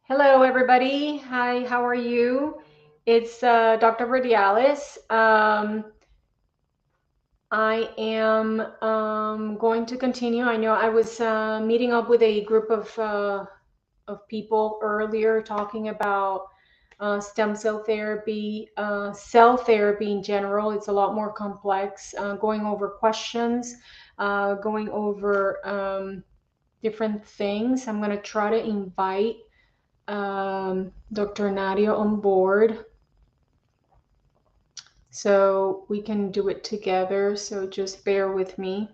Hello, everybody. Hi, how are you? It's Dr. Radialis. I am going to continue. I know I was meeting up with a group of people earlier talking about stem cell therapy in general. It's a lot more complex, going over questions, going over different things. I'm going to try to invite Dr. Nadia on board so we can do it together. So just bear with me.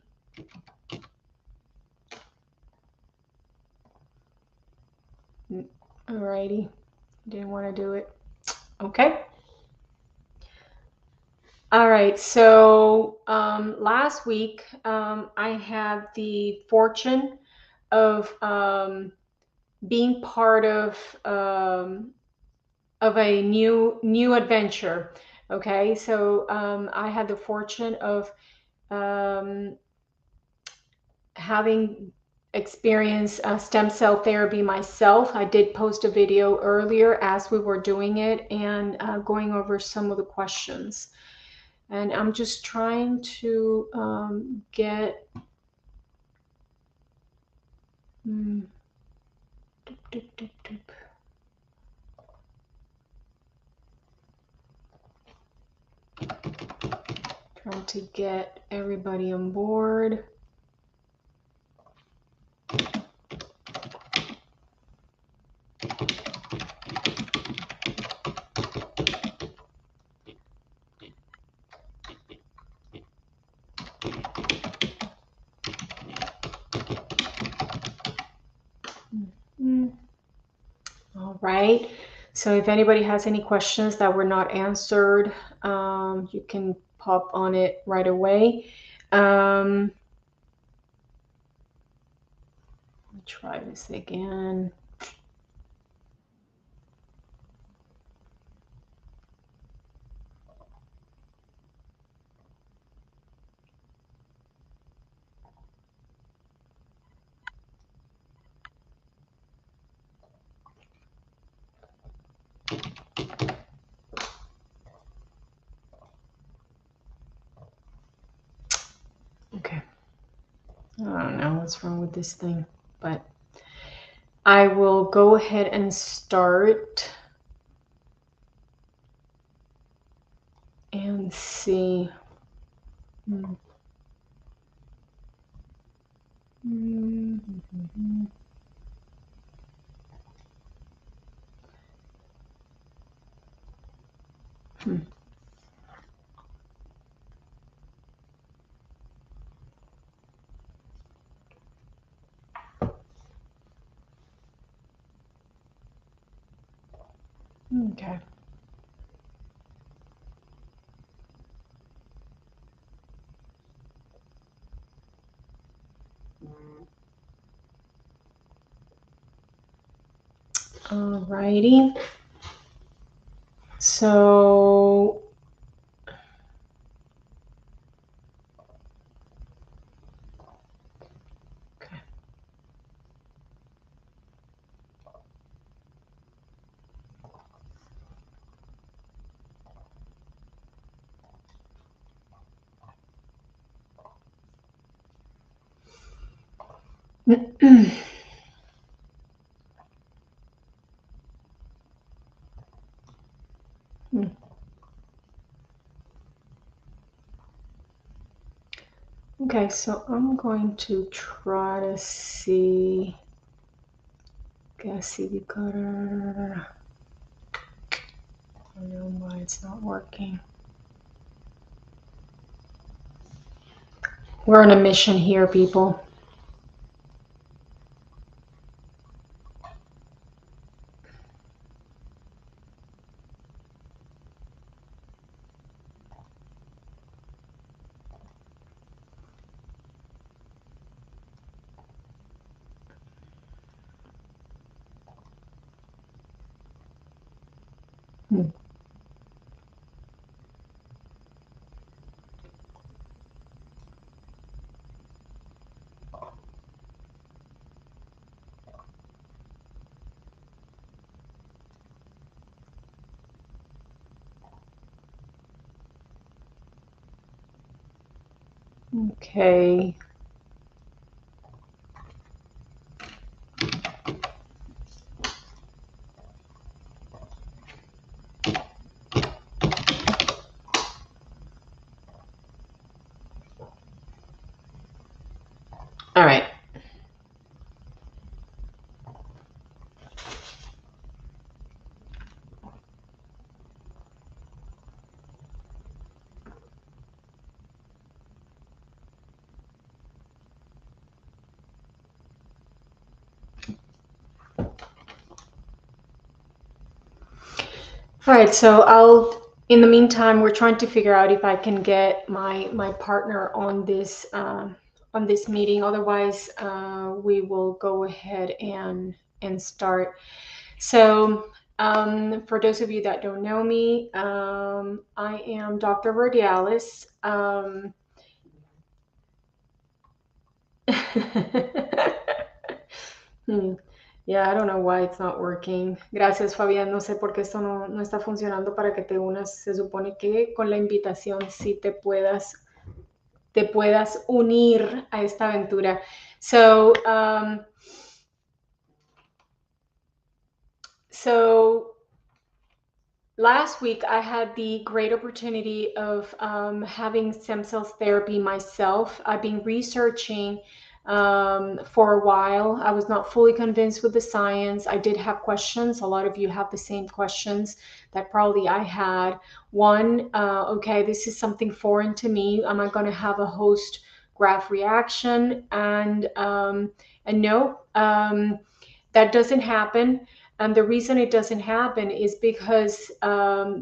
Alrighty, didn't want to do it. Okay. All right. So last week I had the fortune of being part of a new adventure. Okay. So I had the fortune of um, having experienced stem cell therapy myself. I did post a video earlier as we were doing it and going over some of the questions. And I'm just trying to get. Mm, doop, doop, doop, doop. Trying to get everybody on board. Mm. All right. So if anybody has any questions that were not answered, you can pop on it right away. Let me try this again. Okay. I don't know what's wrong with this thing, but I will go ahead and start and see. Hmm. Okay. Alrighty. So okay. Okay, so I'm going to try to see. Gasivicutter. I don't know why it's not working. We're on a mission here, people. Okay. All right. All right, so in the meantime, we're trying to figure out if I can get my partner on this meeting. Otherwise, we will go ahead and start. So, for those of you that don't know me, I am Dr. Verdialis. Hmm. Yeah, I don't know why it's not working. Gracias, Fabián. No sé por qué esto no está funcionando para que te unas. Se supone que con la invitación sí te puedas unir a esta aventura. So last week, I had the great opportunity of having stem cells therapy myself. I've been researching for a while. I was not fully convinced with the science. I did have questions. A lot of you have the same questions that probably I had. One, okay, this is something foreign to me. Am I going to have a host graft reaction? And no, that doesn't happen. And the reason it doesn't happen is because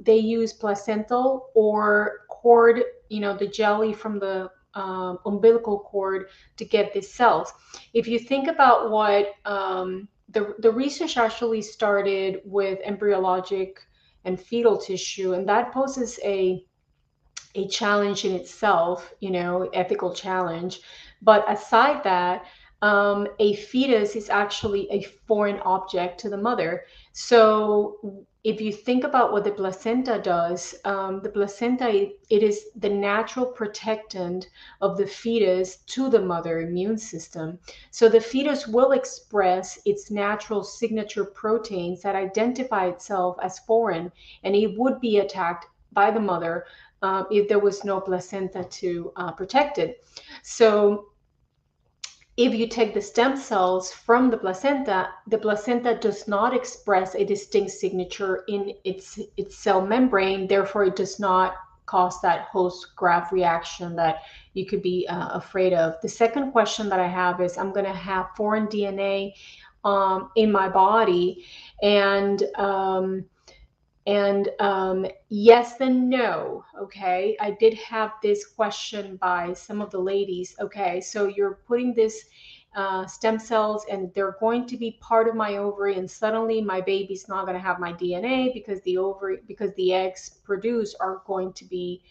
they use placental or cord, the jelly from the umbilical cord to get these cells. If you think about what the research actually started with embryologic and fetal tissue, and that poses a challenge in itself, ethical challenge. But aside that, a fetus is actually a foreign object to the mother. So if you think about what the placenta does, the placenta, it is the natural protectant of the fetus to the mother immune system. So the fetus will express its natural signature proteins that identify itself as foreign, and it would be attacked by the mother if there was no placenta to protect it. So if you take the stem cells from the placenta does not express a distinct signature in its cell membrane. Therefore, it does not cause that host graft reaction that you could be afraid of. The second question that I have is, I'm going to have foreign DNA in my body, and yes and no. Okay, I did have this question by some of the ladies. Okay, so you're putting this stem cells and they're going to be part of my ovary, and suddenly my baby's not going to have my DNA because the eggs produced are going to be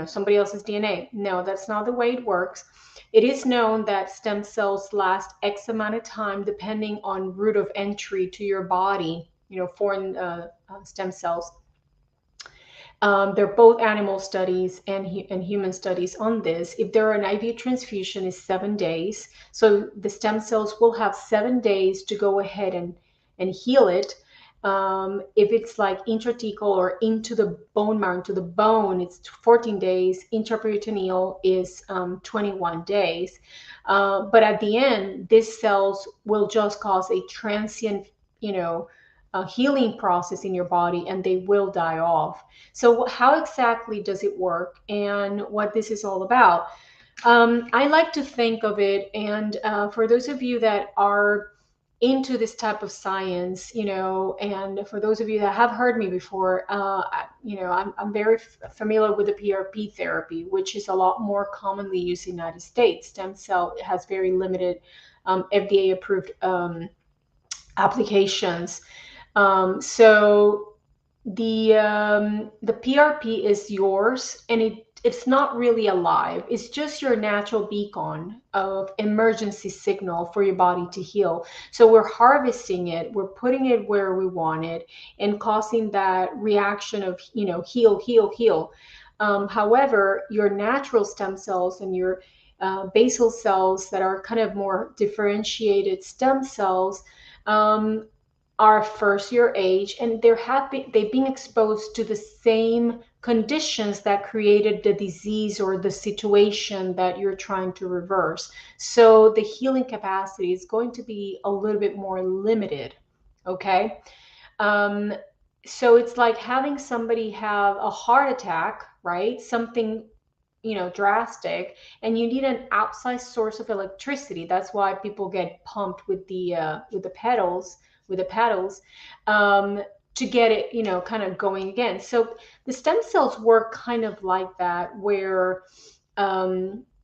somebody else's DNA. No, that's not the way it works. It is known that stem cells last X amount of time depending on route of entry to your body, foreign stem cells. They're both animal studies and human studies on this. If they're an IV transfusion, is 7 days. So the stem cells will have 7 days to go ahead and heal it. If it's like intrathecal or into the bone marrow, into the bone, it's 14 days. Intraperitoneal is 21 days. But at the end, these cells will just cause a transient, healing process in your body, and they will die off. So how exactly does it work and what this is all about? I like to think of it, and for those of you that are into this type of science, and for those of you that have heard me before, I'm very familiar with the PRP therapy, which is a lot more commonly used in the United States. Stem cell has very limited FDA approved applications. So the PRP is yours, and it's not really alive. It's just your natural beacon of emergency signal for your body to heal. So we're harvesting it, we're putting it where we want it, and causing that reaction of heal, heal, heal. However, your natural stem cells and your basal cells that are kind of more differentiated stem cells are first year age, and they've been exposed to the same conditions that created the disease or the situation that you're trying to reverse. So the healing capacity is going to be a little bit more limited. Okay. Um, so it's like having somebody have a heart attack, right? Something, drastic, and you need an outside source of electricity. That's why people get pumped with the pedals, with the paddles, um, to get it, kind of going again. So the stem cells work kind of like that, where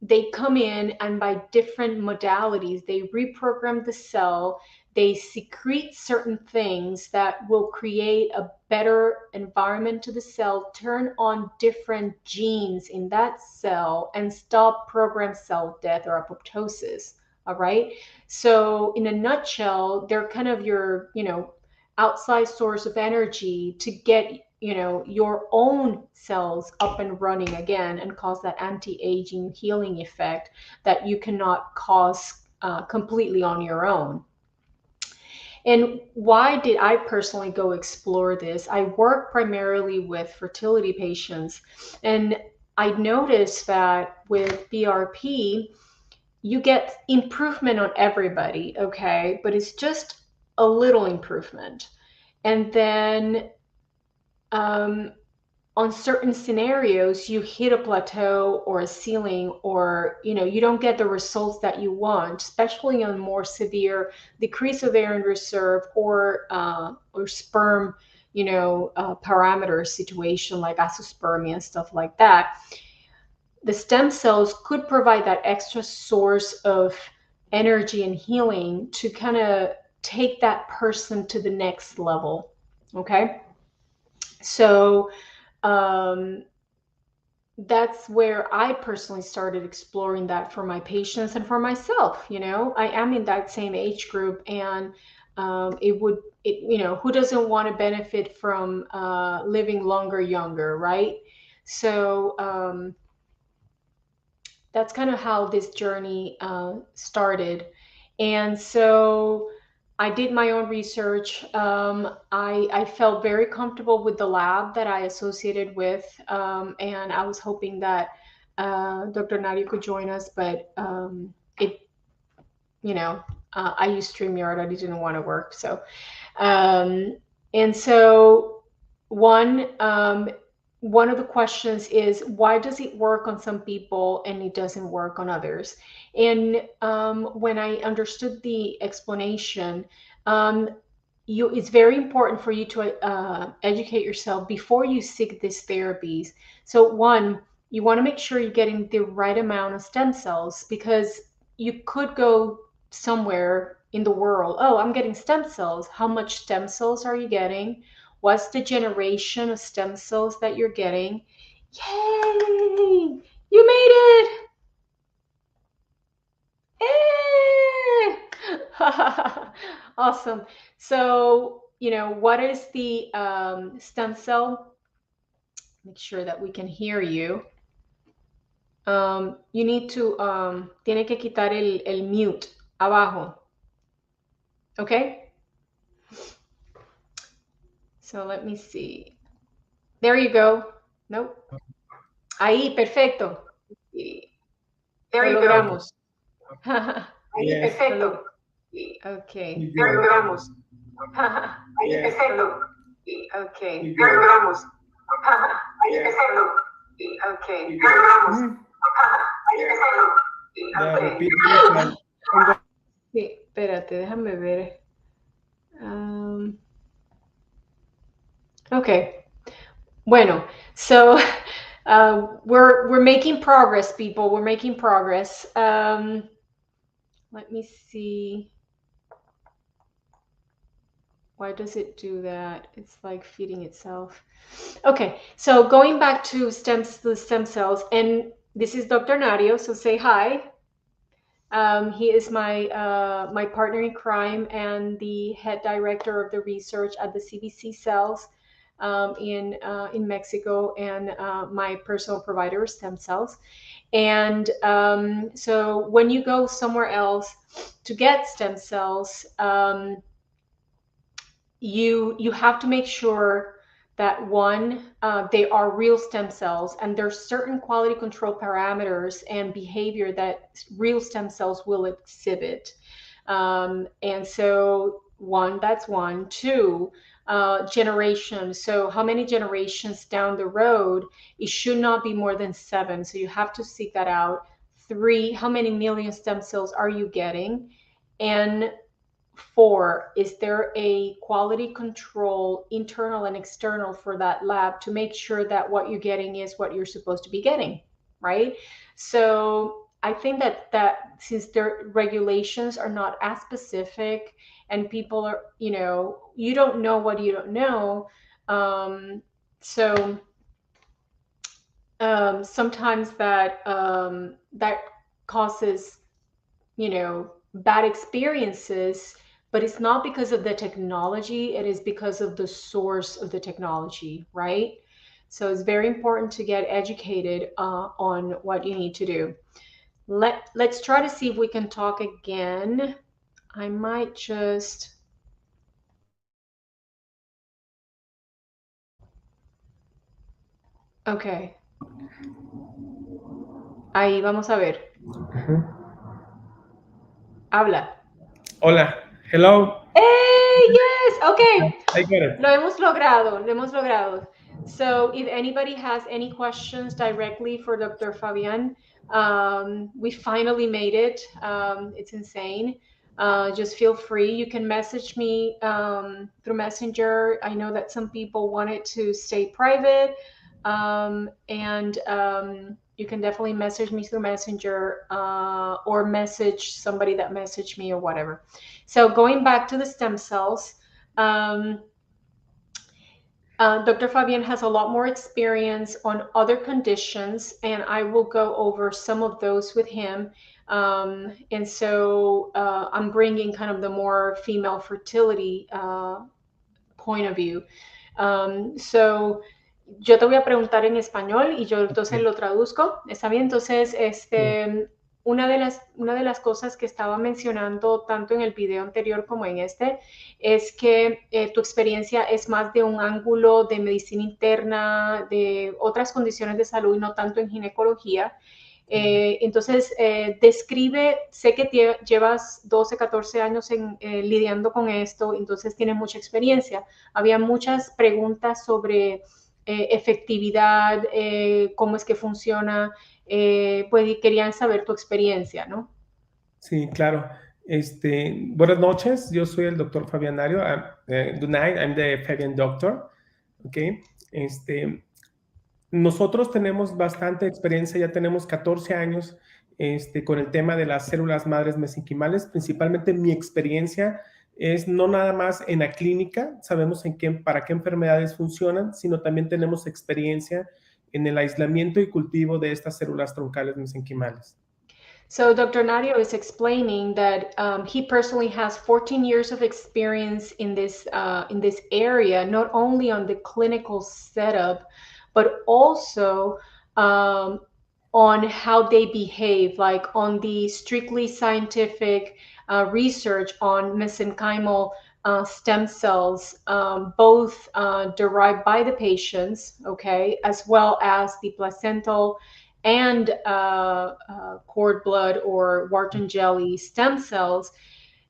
they come in, and by different modalities, they reprogram the cell. They secrete certain things that will create a better environment to the cell, turn on different genes in that cell, and stop programmed cell death or apoptosis. All right. So, in a nutshell, they're kind of your, outside source of energy to get, your own cells up and running again and cause that anti-aging healing effect that you cannot cause completely on your own. And why did I personally go explore this? I work primarily with fertility patients, and I noticed that with BRP, you get improvement on everybody, okay? But it's just a little improvement. And then um, on certain scenarios, you hit a plateau or a ceiling, or you don't get the results that you want, especially on more severe decrease of ovarian reserve or sperm parameter situation like azoospermia and stuff like that. The stem cells could provide that extra source of energy and healing to kind of take that person to the next level. Okay. So um, that's where I personally started exploring that for my patients and for myself. I am in that same age group, and who doesn't want to benefit from living longer, younger, right? So that's kind of how this journey started. And so I did my own research. I felt very comfortable with the lab that I associated with, and I was hoping that Dr. Nadia could join us, but it, I used StreamYard. I didn't want to work, so and so one um, one of the questions is, why does it work on some people and it doesn't work on others? And when I understood the explanation, um, it's very important for you to educate yourself before you seek these therapies. So one, you want to make sure you're getting the right amount of stem cells, because you could go somewhere in the world, oh, I'm getting stem cells. How much stem cells are you getting? What's the generation of stem cells that you're getting? Yay! You made it! Awesome. So, what is the stem cell? Make sure that we can hear you. You need to, tiene que quitar el mute abajo. Okay? So let me see. There you go. Nope. Ahí, perfecto. There Lo you go. logramos. Ahí, perfecto. Okay. Ya lo logramos. Ahí, perfecto. Okay. Ya lo logramos. Ahí, perfecto. Okay. Ya lo logramos. Ahí, perfecto. Okay. Sí, espérate, déjame ver. Okay. Bueno, so we're making progress, people. We're making progress. Let me see. Why does it do that? It's like feeding itself. Okay, so going back to the stem cells, and this is Dr. Nario, so say hi. He is my partner in crime and the head director of the research at the CBC cells. in Mexico, and my personal provider is stem cells. And so when you go somewhere else to get stem cells, you have to make sure that one, they are real stem cells, and there's certain quality control parameters and behavior that real stem cells will exhibit. And so one, that's one. Two, generations. So how many generations down the road? It should not be more than 7. So you have to seek that out. Three, how many million stem cells are you getting? And 4, is there a quality control, internal and external, for that lab to make sure that what you're getting is what you're supposed to be getting, right? So I think that since their regulations are not as specific, and people are, you don't know what you don't know, so sometimes that causes, bad experiences, but it's not because of the technology, it is because of the source of the technology, right? So it's very important to get educated on what you need to do. Let's try to see if we can talk again. I might just. Okay. Ahí vamos a ver. Habla. Hola. Hello. Hey, yes. Okay. I get it. Lo hemos logrado. So if anybody has any questions directly for Dr. Fabian, we finally made it. It's insane. Just feel free. You can message me through Messenger. I know that some people wanted to stay private, and you can definitely message me through Messenger, or message somebody that messaged me or whatever. So going back to the stem cells, Dr. Fabian has a lot more experience on other conditions, and I will go over some of those with him. And so I'm bringing kind of the more female fertility point of view. So yo te voy a preguntar en español y yo entonces lo traduzco. ¿Está bien? Entonces, una de las cosas que estaba mencionando tanto en el video anterior como en este es que tu experiencia es más de un ángulo de medicina interna, de otras condiciones de salud y no tanto en ginecología. Entonces, describe, sé que llevas 12, 14 años lidiando con esto, entonces tienes mucha experiencia. Había muchas preguntas sobre efectividad, cómo es que funciona, pues querían saber tu experiencia, ¿no? Sí, claro. Buenas noches, yo soy el doctor Fabianario. Good night, I'm the Fabian doctor. Okay. Nosotros tenemos bastante experiencia, ya tenemos 14 años con el tema de las células madres mesenquimales. Principalmente mi experiencia es no nada más en la clínica, sabemos para qué enfermedades funcionan, sino también tenemos experiencia en el aislamiento y cultivo de estas células troncales mesenquimales. So Dr. Nario is explaining that he personally has 14 years of experience in this area, not only on the clinical setup, but also on how they behave, like on the strictly scientific research on mesenchymal stem cells, both derived by the patients, okay, as well as the placental and cord blood or Wharton jelly stem cells.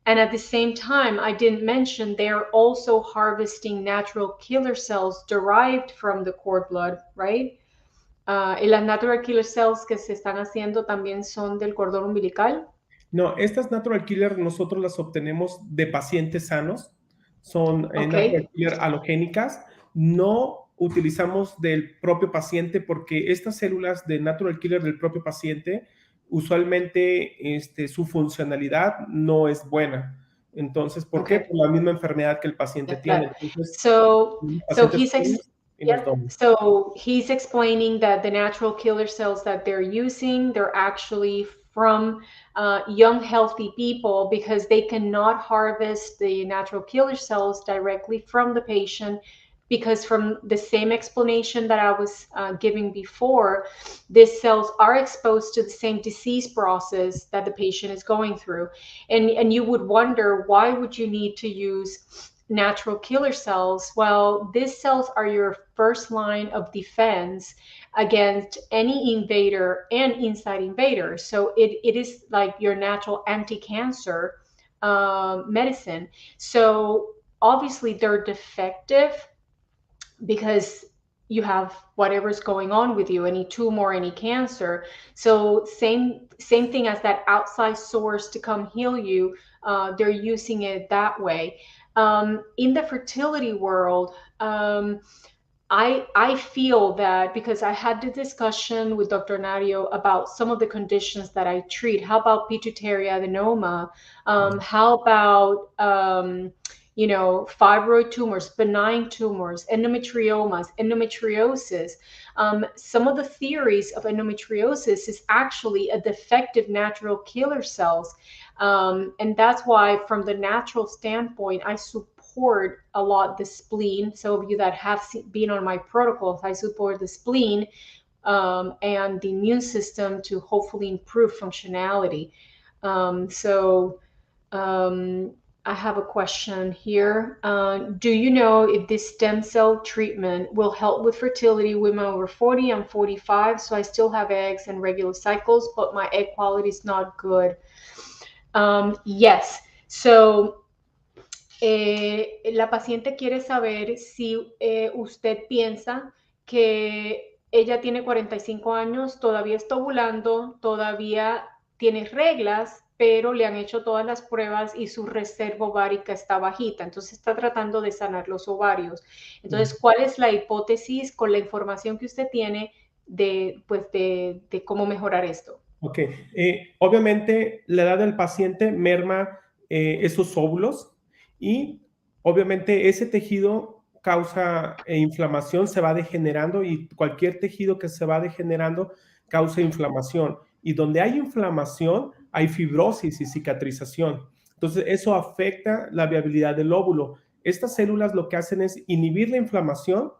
And at the same time, I didn't mention they're also harvesting natural killer cells derived from the cord blood, right? Y las natural killer cells que se están haciendo también son del cordón umbilical. No, estas natural killer nosotros las obtenemos de pacientes sanos, son natural killer halogénicas, no utilizamos del propio paciente porque estas células de natural killer del propio paciente usualmente su funcionalidad no es buena. Entonces, ¿por qué? Por la misma enfermedad que el paciente tiene. Entonces, so he's explaining that the natural killer cells that they're using, they're actually from young healthy people, because they cannot harvest the natural killer cells directly from the patient because from the same explanation that I was giving before, these cells are exposed to the same disease process that the patient is going through. And you would wonder, why would you need to use natural killer cells? Well, these cells are your first line of defense against any invader and inside invader. So it is like your natural anti-cancer medicine. So obviously they're defective because you have whatever's going on with you, any tumor, any cancer. So same thing as that outside source to come heal you. They're using it that way. In the fertility world, I feel that because I had the discussion with Dr. Nario about some of the conditions that I treat. How about pituitary adenoma? How about fibroid tumors, benign tumors, endometriomas, endometriosis? Some of the theories of endometriosis is actually a defective natural killer cells. And that's why, from the natural standpoint, I support a lot the spleen. So, of you that have been on my protocols, I support the spleen and the immune system to hopefully improve functionality. So, I have a question here. Do you know if this stem cell treatment will help with fertility? Women over 40, I'm 45, so I still have eggs and regular cycles, but my egg quality is not good. Yes. So, la paciente quiere saber si usted piensa que ella tiene 45 años, todavía está ovulando, todavía tiene reglas, pero le han hecho todas las pruebas y su reserva ovárica está bajita. Entonces está tratando de sanar los ovarios. Entonces, ¿cuál es la hipótesis con la información que usted tiene de cómo mejorar esto? Ok, obviamente la edad del paciente merma esos óvulos y obviamente ese tejido causa inflamación, se va degenerando y cualquier tejido que se va degenerando causa inflamación. Y donde hay inflamación hay fibrosis y cicatrización. Entonces eso afecta la viabilidad del óvulo. Estas células lo que hacen es inhibir la inflamación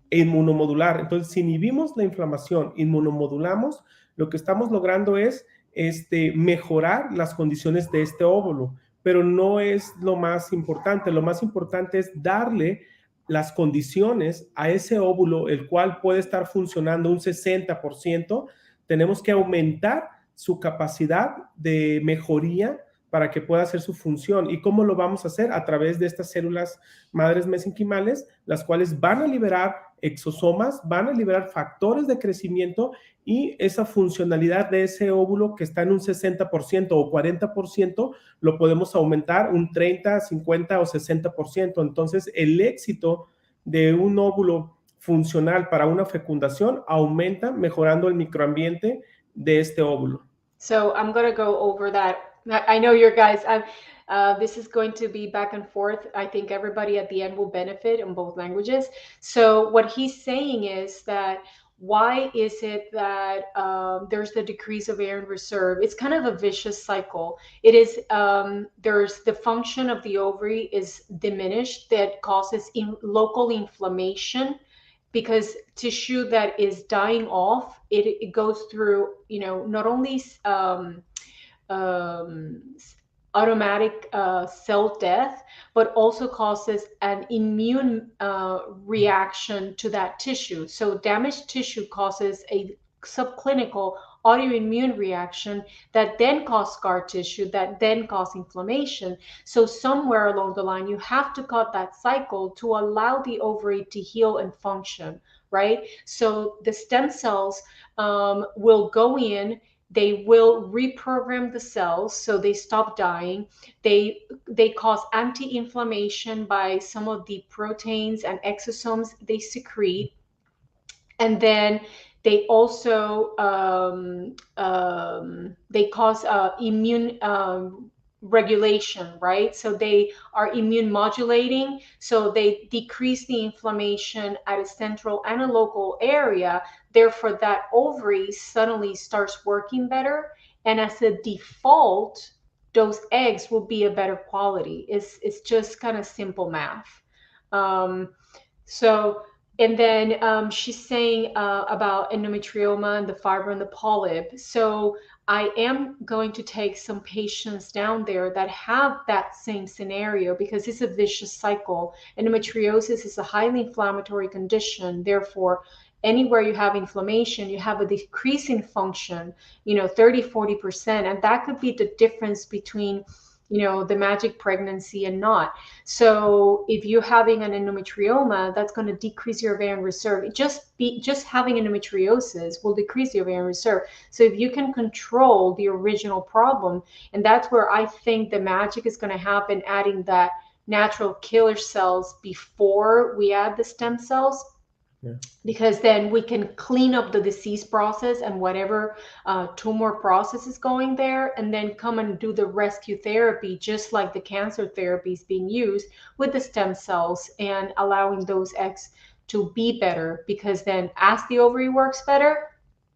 e inmunomodular. Entonces, si inhibimos la inflamación, inmunomodulamos, lo que estamos logrando es mejorar las condiciones de este óvulo, pero no es lo más importante. Lo más importante es darle las condiciones a ese óvulo, el cual puede estar funcionando un 60%. Tenemos que aumentar su capacidad de mejoría para que pueda hacer su función. ¿Y cómo lo vamos a hacer? A través de estas células madres mesenquimales, las cuales van a liberar exosomas, van a liberar factores de crecimiento y esa funcionalidad de ese óvulo que está en un 60% o 40%, lo podemos aumentar un 30, 50 o 60%. Entonces, el éxito de un óvulo funcional para una fecundación aumenta mejorando el microambiente de este óvulo. So I'm going to go over that. I know your guys, this is going to be back and forth. I think everybody at the end will benefit in both languages. So what he's saying is that why is it that there's the decrease of air in reserve? It's kind of a vicious cycle. It is, there's the function of the ovary is diminished that causes local inflammation, because tissue that is dying off, it goes through, not only automatic cell death, but also causes an immune reaction to that tissue. So damaged tissue causes a subclinical autoimmune reaction that then cause scar tissue, that then cause inflammation. So somewhere along the line, you have to cut that cycle to allow the ovary to heal and function, right? So the stem cells will go in, they will reprogram the cells so they stop dying. They cause anti-inflammation by some of the proteins and exosomes they secrete. And then they also they cause immune regulation, right? So they are immune modulating, so they decrease the inflammation at a central and a local area. Therefore, that ovary suddenly starts working better, and as a default, those eggs will be a better quality. It's just kind of simple math. So, and then she's saying about endometrioma and the fibro and the polyp. So, I am going to take some patients down there that have that same scenario because it's a vicious cycle. Endometriosis is a highly inflammatory condition. Therefore, anywhere you have inflammation, you have a decrease in function, 30, 40%. And that could be the difference between, the magic pregnancy and not. So if you're having an endometrioma, that's going to decrease your ovarian reserve. Just having endometriosis will decrease the ovarian reserve. So if you can control the original problem, and that's where I think the magic is going to happen, adding that natural killer cells before we add the stem cells. Yeah. Because then we can clean up the disease process and whatever tumor process is going there, and then come and do the rescue therapy, just like the cancer therapy is being used with the stem cells and allowing those eggs to be better. Because then as the ovary works better,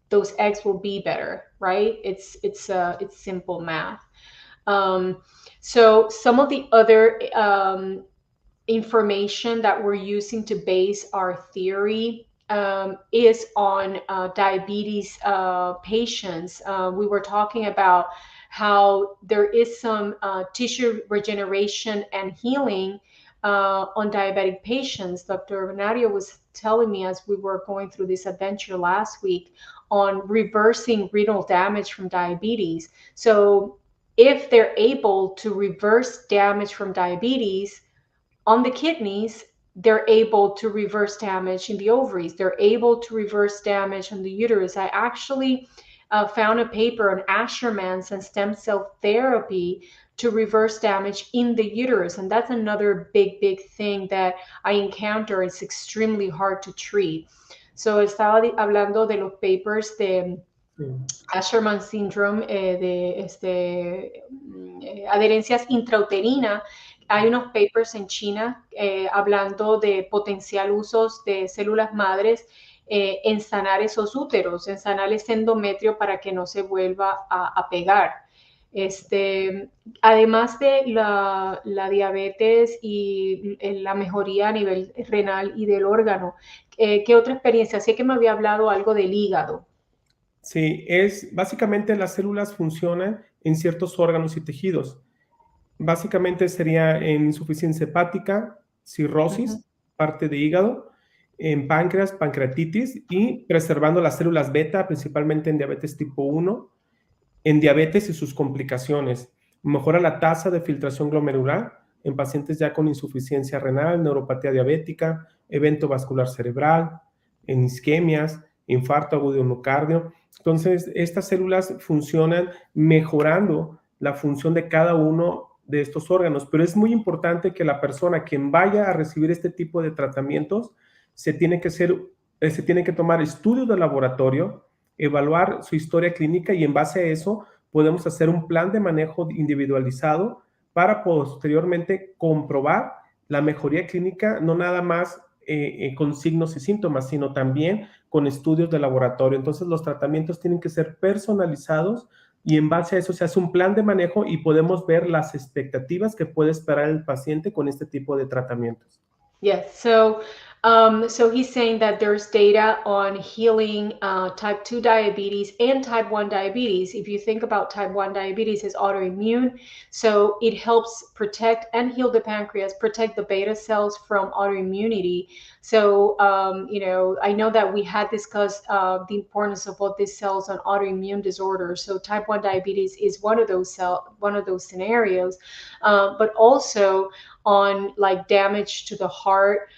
those eggs will be better, right? It's simple math. So some of the other information that we're using to base our theory is on diabetes patients. We were talking about how there is some tissue regeneration and healing on diabetic patients. Dr. Venario was telling me as we were going through this adventure last week on reversing renal damage from diabetes. So if they're able to reverse damage from diabetes on the kidneys, they're able to reverse damage in the ovaries. They're able to reverse damage on the uterus. I actually found a paper on Asherman's and stem cell therapy to reverse damage in the uterus. And that's another big, big thing that I encounter. It's extremely hard to treat. So estaba hablando de los papers de Asherman syndrome, de adherencias intrauterinas. Hay unos papers en China hablando de potencial usos de células madres en sanar esos úteros, en sanar ese endometrio para que no se vuelva a pegar. Además de la diabetes y la mejoría a nivel renal y del órgano, ¿qué otra experiencia? Sé que me había hablado algo del hígado. Sí, básicamente las células funcionan en ciertos órganos y tejidos. Básicamente sería en insuficiencia hepática, cirrosis, parte de hígado, en páncreas, pancreatitis y preservando las células beta, principalmente en diabetes tipo 1, en diabetes y sus complicaciones. Mejora la tasa de filtración glomerular en pacientes ya con insuficiencia renal, neuropatía diabética, evento vascular cerebral, en isquemias, infarto agudo de miocardio. Entonces, estas células funcionan mejorando la función de cada uno de estos órganos, pero es muy importante que la persona quien vaya a recibir este tipo de tratamientos se tiene que tomar estudios de laboratorio, evaluar su historia clínica y en base a eso podemos hacer un plan de manejo individualizado para posteriormente comprobar la mejoría clínica, no nada más con signos y síntomas, sino también con estudios de laboratorio. Entonces los tratamientos tienen que ser personalizados y en base a eso se hace un plan de manejo y podemos ver las expectativas que puede esperar el paciente con este tipo de tratamientos. Yes. So he's saying that there's data on healing type 2 diabetes and type 1 diabetes. If you think about type 1 diabetes is autoimmune, so it helps protect and heal the pancreas, protect the beta cells from autoimmunity. So, I know that we had discussed the importance of both these cells on autoimmune disorders. So type 1 diabetes is one of those scenarios, but also on like damage to the heart,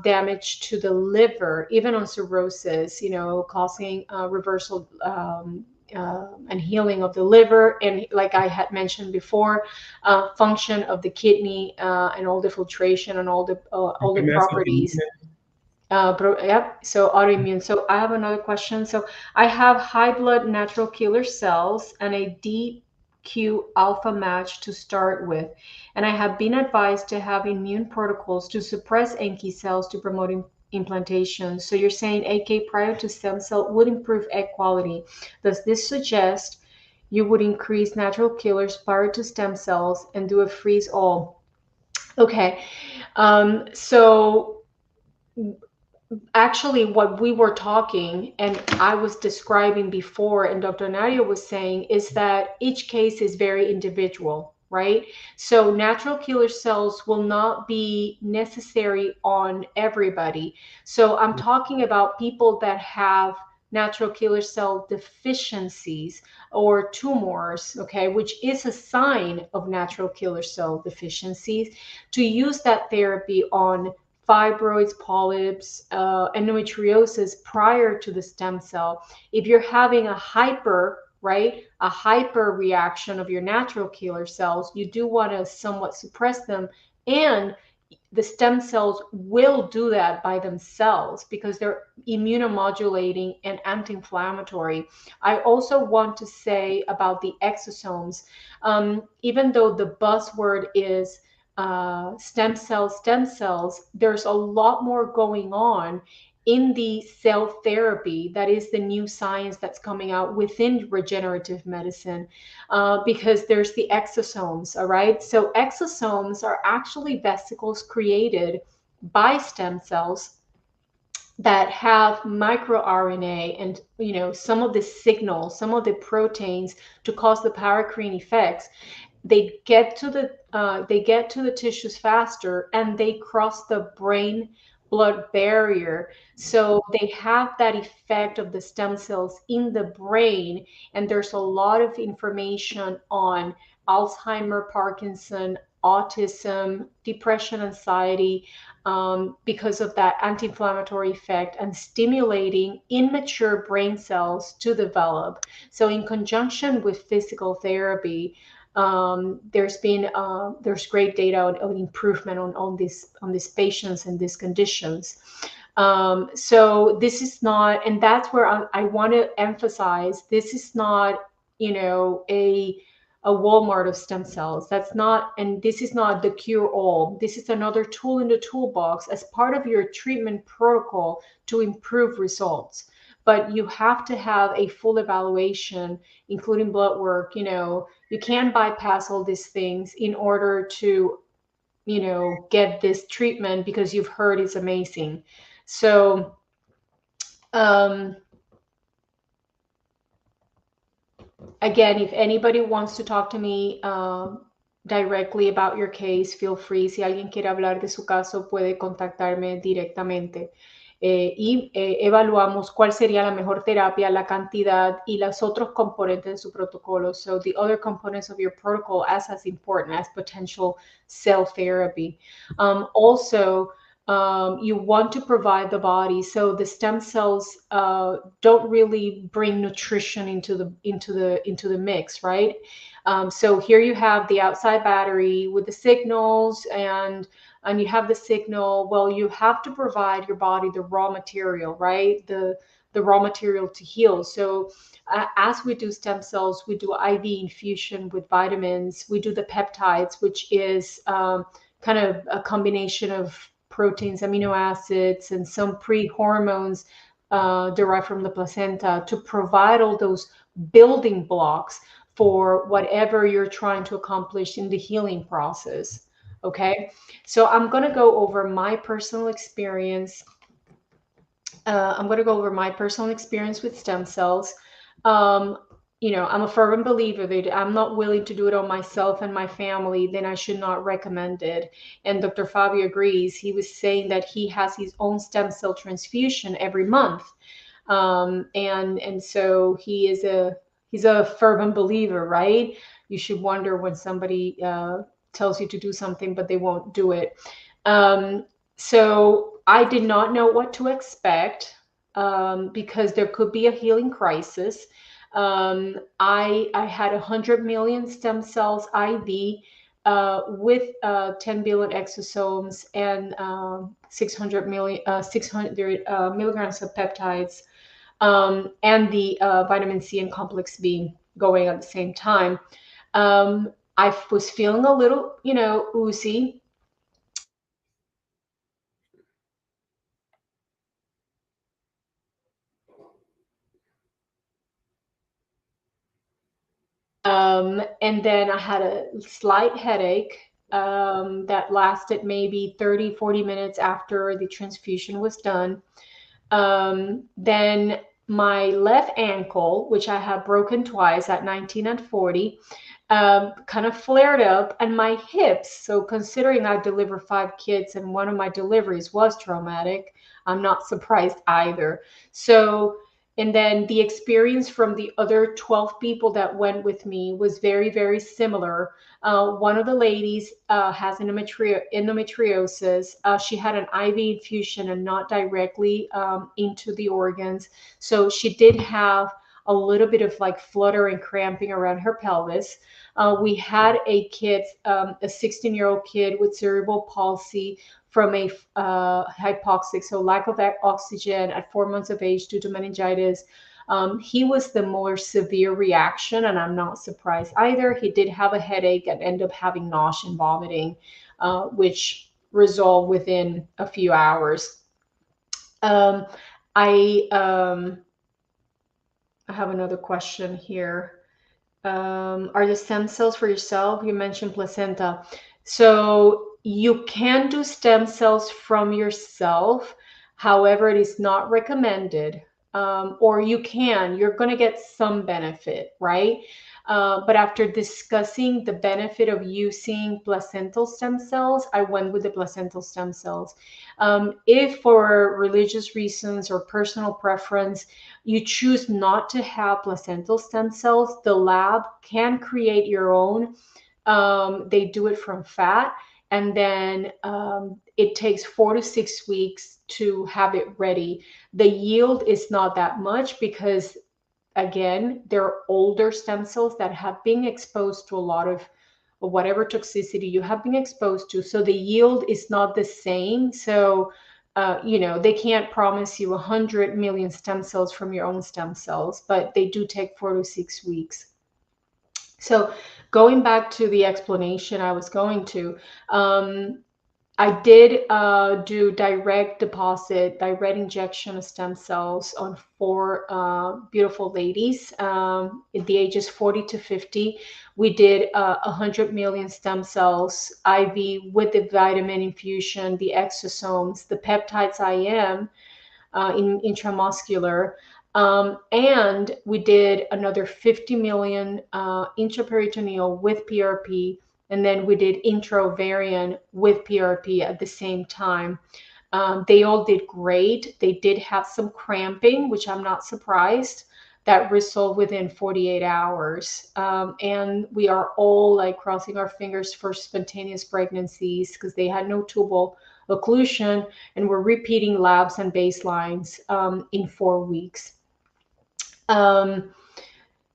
damage to the liver, even on cirrhosis, causing reversal and healing of the liver. And like I had mentioned before, function of the kidney and all the filtration and all the properties. So autoimmune. So I have another question. So I have high blood natural killer cells and a deep Q alpha match to start with. And I have been advised to have immune protocols to suppress NK cells to promote implantation. So you're saying AK prior to stem cell would improve egg quality. Does this suggest you would increase natural killers prior to stem cells and do a freeze all? Okay. So actually what we were talking and I was describing before and Dr. Nadia was saying is that each case is very individual, right? So natural killer cells will not be necessary on everybody. So I'm talking about people that have natural killer cell deficiencies or tumors, okay, which is a sign of natural killer cell deficiencies, to use that therapy on fibroids, polyps, endometriosis prior to the stem cell. If you're having a hyper, right, a hyper reaction of your natural killer cells, you do want to somewhat suppress them. And the stem cells will do that by themselves because they're immunomodulating and anti-inflammatory. I also want to say about the exosomes, even though the buzzword is stem cells, there's a lot more going on in the cell therapy. That is the new science that's coming out within regenerative medicine, because there's the exosomes, all right? So exosomes are actually vesicles created by stem cells that have microRNA and some of the signals, some of the proteins to cause the paracrine effects. They get to the tissues faster and they cross the brain blood barrier, so they have that effect of the stem cells in the brain. And there's a lot of information on Alzheimer, Parkinson, autism, depression, anxiety, because of that anti-inflammatory effect and stimulating immature brain cells to develop. So in conjunction with physical therapy, there's great data on improvement on these patients and these conditions. So this is not, and that's where I want to emphasize, this is not, a Walmart of stem cells. That's not, and this is not the cure all. This is another tool in the toolbox as part of your treatment protocol to improve results. But you have to have a full evaluation, including blood work. You can't bypass all these things in order to, get this treatment because you've heard it's amazing. So, again, if anybody wants to talk to me directly about your case, feel free. Si alguien quiere hablar de su caso, puede contactarme directamente. Evaluamos cuál sería la mejor terapia, la cantidad y los otros componentes de su protocolo. So the other components of your protocol as important as potential cell therapy. Also, you want to provide the body, so the stem cells don't really bring nutrition into the mix, right? So here you have the outside battery with the signals, and you have the signal. Well, you have to provide your body the raw material, right? The raw material to heal. So as we do stem cells, we do IV infusion with vitamins. We do the peptides, which is kind of a combination of proteins, amino acids, and some pre-hormones derived from the placenta to provide all those building blocks for whatever you're trying to accomplish in the healing process. Okay, so I'm going to go over my personal experience. With stem cells. I'm a fervent believer that I'm not willing to do it on myself and my family, then I should not recommend it. And Dr. Fabio agrees. He was saying that he has his own stem cell transfusion every month. And so he's a fervent believer, right? You should wonder when somebody tells you to do something, but they won't do it. So I did not know what to expect, because there could be a healing crisis. I had 100 million stem cells IV, with 10 billion exosomes and 600 milligrams of peptides, and the vitamin C and complex B going at the same time. I was feeling a little, oozy. And then I had a slight headache. that lasted maybe 30, 40 minutes after the transfusion was done. Then my left ankle, which I had broken twice at 19 and 40, kind of flared up, and my hips. So considering I delivered 5 kids and one of my deliveries was traumatic, I'm not surprised either. So, and then the experience from the other 12 people that went with me was very, very similar. One of the ladies has endometriosis. She had an IV infusion and not directly into the organs. So she did have a little bit of like flutter and cramping around her pelvis. We had a kid, a 16-year-old kid with cerebral palsy from a hypoxic, so lack of oxygen at 4 months of age due to meningitis. He was the more severe reaction, and I'm not surprised either. He did have a headache and ended up having nausea and vomiting, which resolved within a few hours. I have another question here. Are the stem cells for yourself? You mentioned placenta. So you can do stem cells from yourself. However, it is not recommended. Or you can, you're going to get some benefit, right? But after discussing the benefit of using placental stem cells, I went with the placental stem cells. If for religious reasons or personal preference, you choose not to have placental stem cells, the lab can create your own. They do it from fat, and then it takes 4 to 6 weeks to have it ready. The yield is not that much because, again, they're older stem cells that have been exposed to a lot of whatever toxicity you have been exposed to. So the yield is not the same. So, they can't promise you 100 million stem cells from your own stem cells, but they do take 4 to 6 weeks. So going back to the explanation I was going to, I did do direct deposit, direct injection of stem cells on 4 beautiful ladies at the ages 40 to 50. We did 100 million stem cells IV with the vitamin infusion, the exosomes, the peptides IM in intramuscular. And we did another 50 million intraperitoneal with PRP, and then we did intraovarian with PRP at the same time. They all did great. They did have some cramping, which I'm not surprised. That resolved within 48 hours. And we are all like crossing our fingers for spontaneous pregnancies because they had no tubal occlusion, and we're repeating labs and baselines in 4 weeks.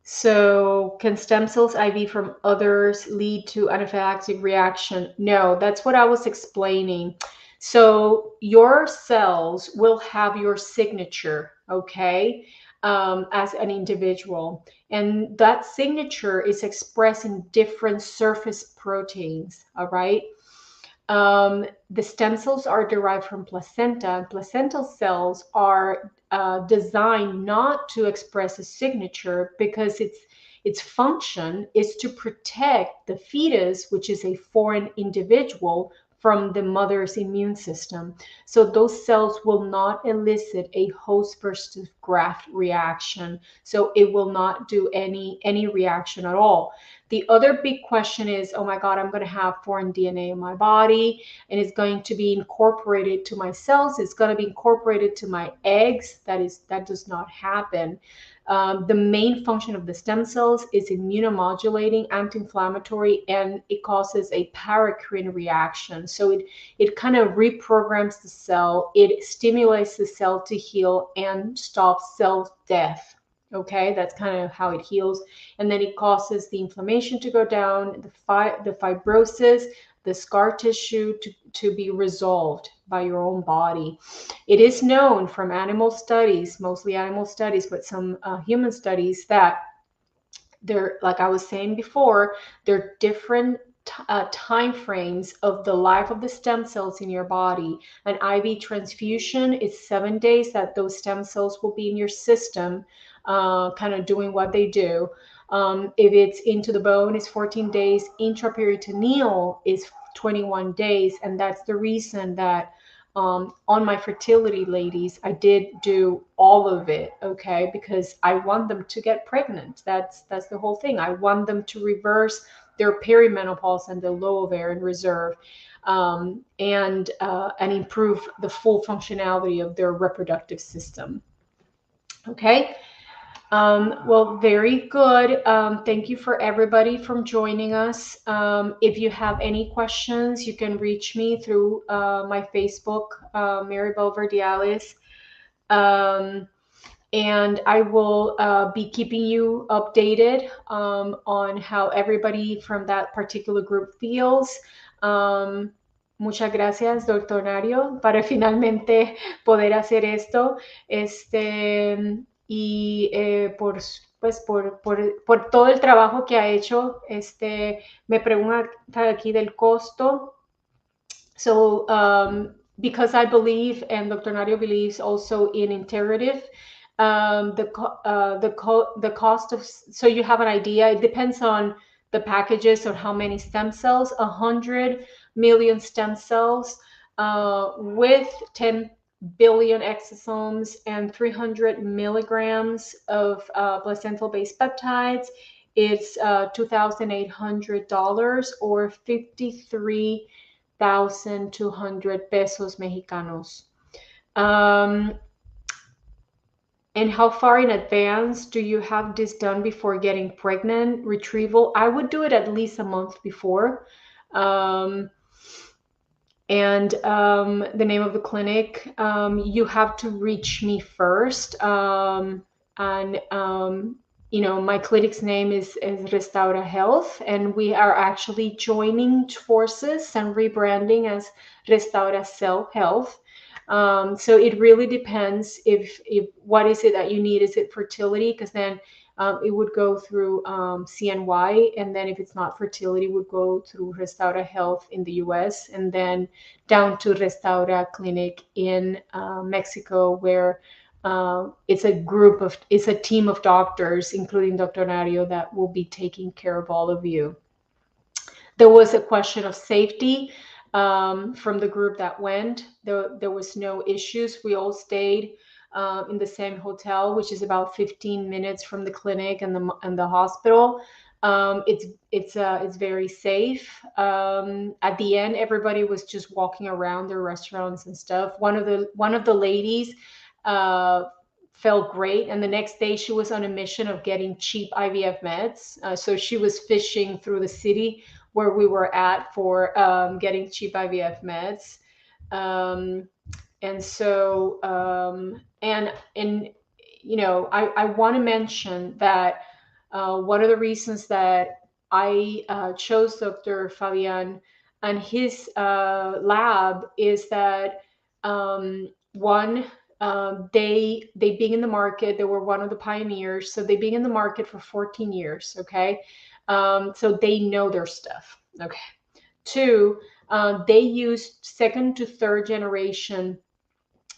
So can stem cells IV from others lead to anaphylactic reaction? No, that's what I was explaining. So your cells will have your signature, okay, as an individual. And that signature is expressed in different surface proteins, all right? The stem cells are derived from placenta, and placental cells are designed not to express a signature because its function is to protect the fetus, which is a foreign individual, from the mother's immune system. So those cells will not elicit a host versus graft reaction. So it will not do any reaction at all. The other big question is, oh my God, I'm going to have foreign DNA in my body and it's going to be incorporated to my cells. It's going to be incorporated to my eggs. That does not happen. The main function of the stem cells is immunomodulating, anti-inflammatory, and it causes a paracrine reaction. So it kind of reprograms the cell. It stimulates the cell to heal and stops cell death. Okay, that's kind of how it heals. And then it causes the inflammation to go down, the fibrosis, the scar tissue to be resolved by your own body. It is known from animal studies, mostly animal studies, but some human studies, that there, like I was saying before, there are different time frames of the life of the stem cells in your body. An IV transfusion is 7 days that those stem cells will be in your system, kind of doing what they do. If it's into the bone, it's 14 days. Intraperitoneal is 21 days. And that's the reason that on my fertility ladies, I did do all of it, okay? Because I want them to get pregnant. That's the whole thing. I want them to reverse their perimenopause and the low ovarian reserve, and improve the full functionality of their reproductive system. Okay. Well, very good. Thank you for everybody from joining us. If you have any questions, you can reach me through my Facebook, Maribel Verdiales. And I will be keeping you updated on how everybody from that particular group feels. Muchas gracias, doctor Nario, para finalmente poder hacer esto. Y por todo el trabajo que ha hecho. Me pregunta aquí del costo. So, because I believe, and Dr. Nario believes also in integrative, the cost of, so you have an idea, it depends on the packages or how many stem cells. 100 million stem cells with 10 billion exosomes and 300 milligrams of placental-based peptides. It's $2,800 or 53,200 pesos mexicanos. And how far in advance do you have this done before getting pregnant? Retrieval, I would do it at least a month before. And the name of the clinic, you have to reach me first. My clinic's name is Restaura Health, and we are actually joining forces and rebranding as Restaura Cell Health. So it really depends if what is it that you need. Is it fertility? Because then it would go through CNY, and then if it's not fertility, it would go through Restaura Health in the US, and then down to Restaura Clinic in Mexico, where it's a team of doctors, including Dr. Nario, that will be taking care of all of you. There was a question of safety from the group that went. There was no issues. We all stayed in the same hotel, which is about 15 minutes from the clinic and the hospital. It's very safe. At the end, everybody was just walking around their restaurants and stuff. One of the ladies felt great, and the next day she was on a mission of getting cheap IVF meds. So she was fishing through the city where we were at for getting cheap IVF meds. I want to mention that one of the reasons that I chose Dr. Fabian and his lab is that they've been in the market. They were one of the pioneers, so they've been in the market for 14 years. Okay, so they know their stuff. Okay. 2, they use second to third generation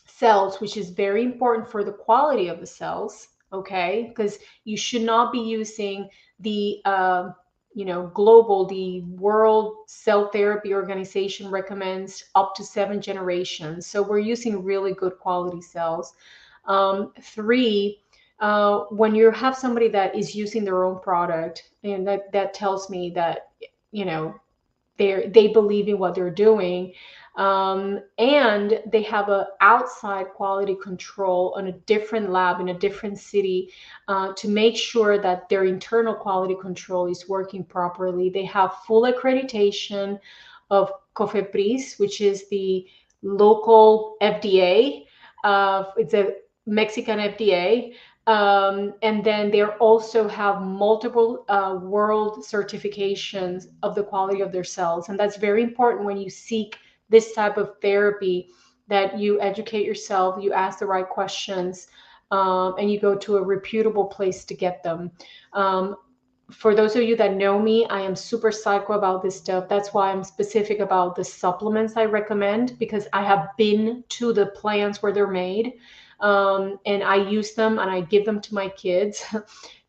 cells, which is very important for the quality of the cells. Okay, because you should not be using the the World Cell Therapy Organization recommends up to 7 generations. So we're using really good quality cells. 3, when you have somebody that is using their own product, and that tells me that, they believe in what they're doing. And they have an outside quality control on a different lab in a different city to make sure that their internal quality control is working properly. They have full accreditation of COFEPRIS, which is the local FDA. It's a Mexican FDA. And then they also have multiple world certifications of the quality of their cells. And that's very important when you seek this type of therapy, that you educate yourself, you ask the right questions, and you go to a reputable place to get them. For those of you that know me, I am super psycho about this stuff. That's why I'm specific about the supplements I recommend, because I have been to the plants where they're made. and I use them and I give them to my kids.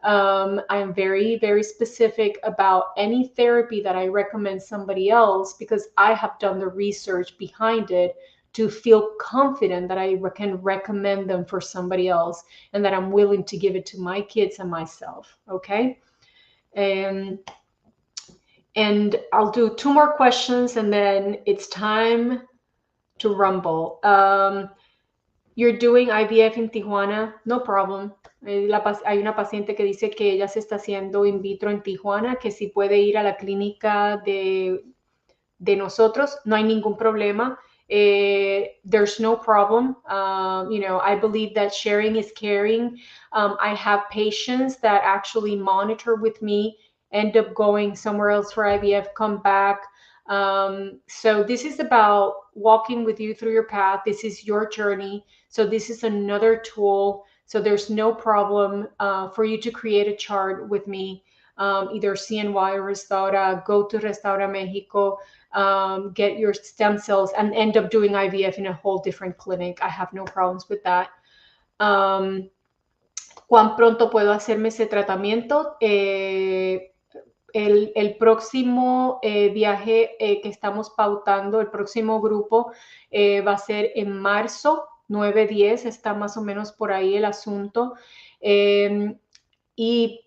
I am very, very specific about any therapy that I recommend somebody else because I have done the research behind it to feel confident that I can recommend them for somebody else and that I'm willing to give it to my kids and myself. Okay. And I'll do 2 more questions and then it's time to rumble. You're doing IVF in Tijuana, no problem. Hay una paciente que dice que ella se está haciendo in vitro en Tijuana, que si puede ir a la clínica de nosotros, no hay ningún problema. There's no problem. I believe that sharing is caring. I have patients that actually monitor with me, end up going somewhere else for IVF, come back. So this is about walking with you through your path. This is your journey. So this is another tool. So there's no problem for you to create a chart with me, either CNY or Restaura, go to Restaura Mexico, get your stem cells and end up doing IVF in a whole different clinic. I have no problems with that. ¿Cuán pronto puedo hacerme ese tratamiento? El próximo viaje que estamos pautando, el próximo grupo va a ser en marzo, 9-10, está más o menos por ahí el asunto. Y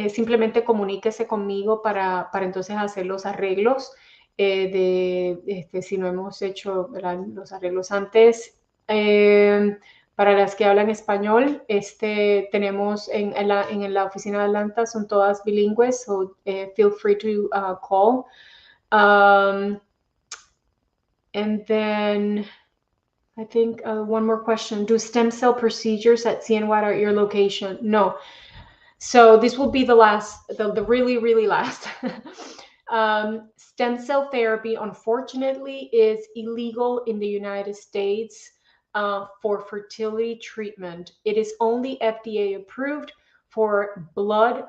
simplemente comuníquese conmigo para entonces hacer los arreglos si no hemos hecho, ¿verdad?, los arreglos antes. Para las que hablan español, tenemos en la oficina de Atlanta, son todas bilingües, so feel free to call. And then I think one more question. Do stem cell procedures at CNY at your location? No. So this will be the last, the really, really last. Stem cell therapy, unfortunately, is illegal in the United States for fertility treatment. It is only FDA approved for blood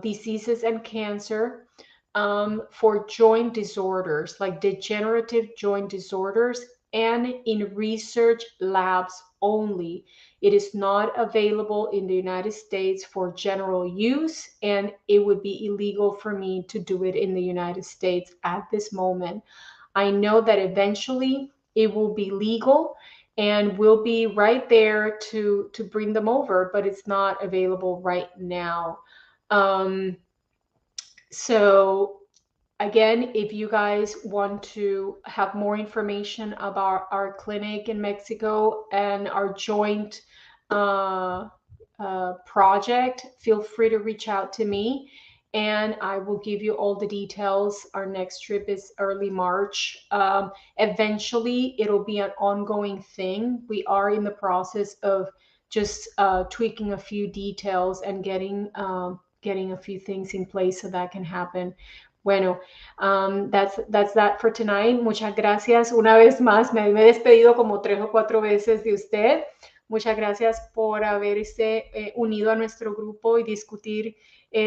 diseases and cancer, for joint disorders like degenerative joint disorders, and in research labs only. It is not available in the United States for general use, and it would be illegal for me to do it in the United States at this moment. I know that eventually it will be legal and we'll be right there to bring them over, but it's not available right now. So again, if you guys want to have more information about our clinic in Mexico and our joint project, feel free to reach out to me and I will give you all the details. Our next trip is early March. Eventually, it'll be an ongoing thing. We are in the process of just tweaking a few details and getting a few things in place so that can happen. Bueno, that's that for tonight. Muchas gracias. Una vez más, me he despedido como 3 o 4 veces de usted. Muchas gracias por haberse unido a nuestro grupo y discutir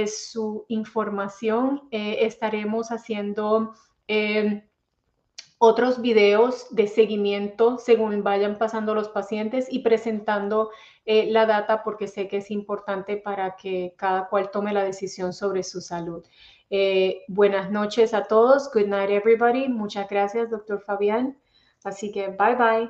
su información. Estaremos haciendo otros videos de seguimiento según vayan pasando los pacientes y presentando la data porque sé que es importante para que cada cual tome la decisión sobre su salud. Buenas noches a todos. Good night, everybody. Muchas gracias, doctor Fabián. Así que bye bye.